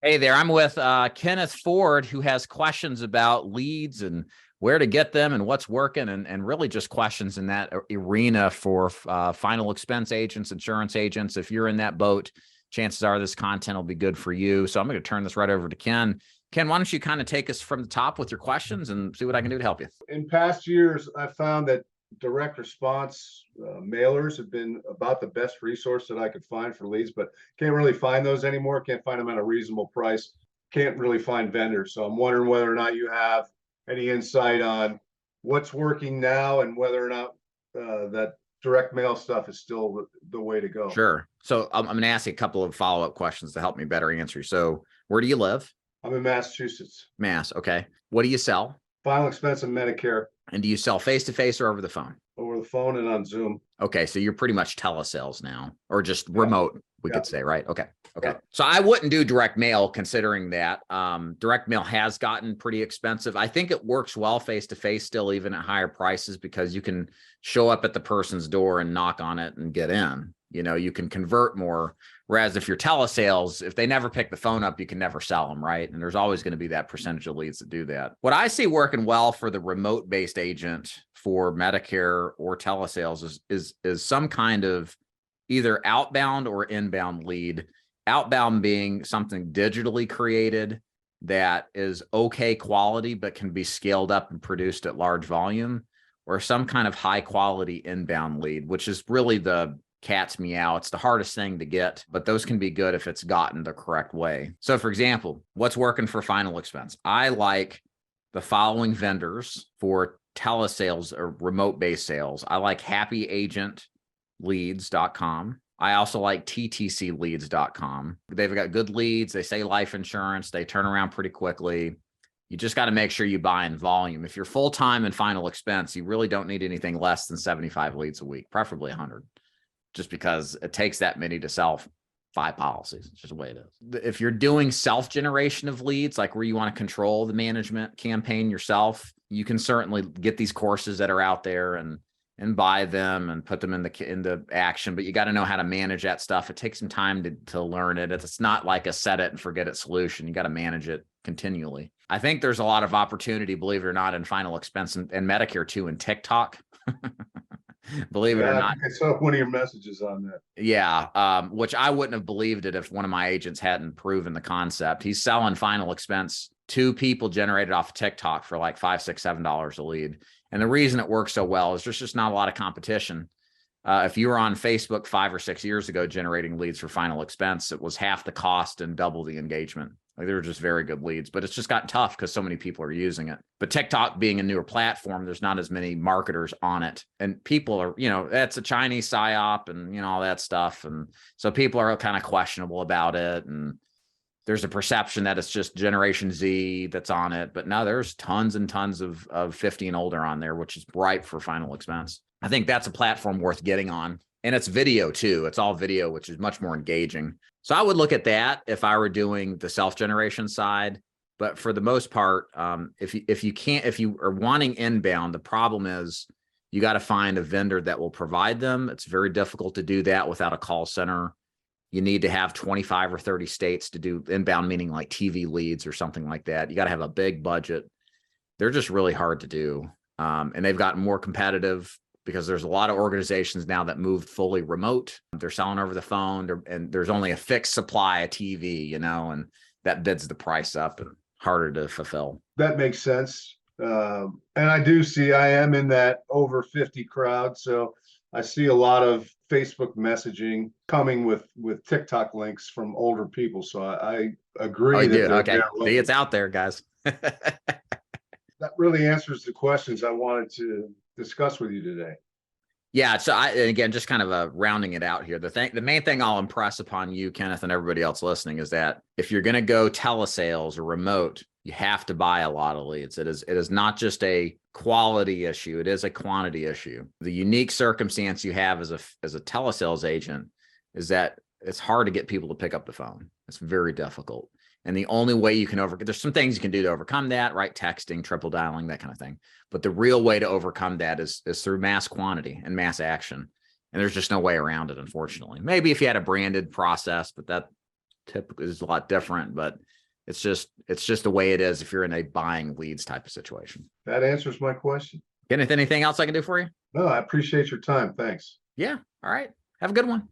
Hey there, I'm with Kenneth Ford, who has questions about leads and where to get them and what's working, and really just questions in that arena for final expense agents, insurance agents. If you're in that boat, chances are this content will be good for you. So I'm going to turn this right over to Ken. Ken, why don't you kind of take us from the top with your questions and see what I can do to help you? In past years, I found that direct response mailers have been about the best resource that I could find for leads, but can't really find those anymore. Can't find them at a reasonable price. Can't really find vendors. So I'm wondering whether or not you have any insight on what's working now and whether or not that direct mail stuff is still the way to go. Sure. So I'm going to ask you a couple of follow-up questions to help me better answer. So where do you live? I'm in Massachusetts. Mass. Okay. What do you sell? Final expense and Medicare. And do you sell face-to-face or over the phone? Over the phone and on Zoom. Okay, so you're pretty much telesales now, or just remote, we could say, right? Okay. Yeah. So I wouldn't do direct mail considering that. Direct mail has gotten pretty expensive. I think it works well face-to-face still, even at higher prices, because you can show up at the person's door and knock on it and get in. You know, you can convert more. Whereas if you're telesales, if they never pick the phone up, you can never sell them, right? And there's always going to be that percentage of leads that do that. What I see working well for the remote-based agent for Medicare or telesales is some kind of either outbound or inbound lead. Outbound being something digitally created that is okay quality, but can be scaled up and produced at large volume, or some kind of high quality inbound lead, which is really the cat's meow. It's the hardest thing to get, but those can be good if it's gotten the correct way. So for example, what's working for final expense? I like the following vendors for telesales or remote-based sales. I like happyagentleads.com. I also like ttcleads.com. They've got good leads. They say life insurance. They turn around pretty quickly. You just got to make sure you buy in volume. If you're full-time in final expense, you really don't need anything less than 75 leads a week, preferably 100, just because it takes that many to sell 5 policies. It's just the way it is. If you're doing self-generation of leads, like where you want to control the management campaign yourself, you can certainly get these courses that are out there and buy them and put them into action, but you got to know how to manage that stuff. It takes some time to learn it. It's not like a set it and forget it solution. You got to manage it continually. I think there's a lot of opportunity, believe it or not, in final expense and Medicare too, in TikTok. Believe it or not. I saw one of your messages on that. Yeah. Which I wouldn't have believed it if one of my agents hadn't proven the concept. He's selling final expense to people generated off of TikTok for like $5, $6, $7 a lead. And the reason it works so well is there's just not a lot of competition. If you were on Facebook 5 or 6 years ago generating leads for final expense, it was half the cost and double the engagement. Like they were just very good leads, but it's just gotten tough because so many people are using it. But TikTok being a newer platform, there's not as many marketers on it. And people are, that's a Chinese psyop and, all that stuff. And so people are kind of questionable about it. And there's a perception that it's just Generation Z that's on it. But no, there's tons and tons of 50 and older on there, which is ripe for final expense. I think that's a platform worth getting on. And it's video too. It's all video, which is much more engaging. So I would look at that if I were doing the self-generation side. But for the most part, if you are wanting inbound, the problem is you got to find a vendor that will provide them. It's very difficult to do that without a call center. You need to have 25 or 30 states to do inbound, meaning like TV leads or something like that. You got to have a big budget. They're just really hard to do. And they've gotten more competitive because there's a lot of organizations now that moved fully remote. They're selling over the phone and there's only a fixed supply of TV, and that bids the price up and harder to fulfill. That makes sense. And I am in that over 50 crowd. So I see a lot of Facebook messaging coming with TikTok links from older people. So I agree. Oh, you do? Okay. See, it's out there, guys. That really answers the questions I wanted to discuss with you today. Yeah. So again, just kind of rounding it out here. The main thing I'll impress upon you, Kenneth, and everybody else listening is that if you're going to go telesales or remote, you have to buy a lot of leads. It is not just a quality issue. It is a quantity issue. The unique circumstance you have as a telesales agent is that it's hard to get people to pick up the phone. It's very difficult. And the only way you can there's some things you can do to overcome that, right? Texting, triple dialing, that kind of thing. But the real way to overcome that is through mass quantity and mass action. And there's just no way around it, unfortunately. Maybe if you had a branded process, but typically is a lot different, but it's just the way it is if you're in a buying leads type of situation. That answers my question. Anything else I can do for you? No, I appreciate your time. Thanks. Yeah. All right. Have a good one.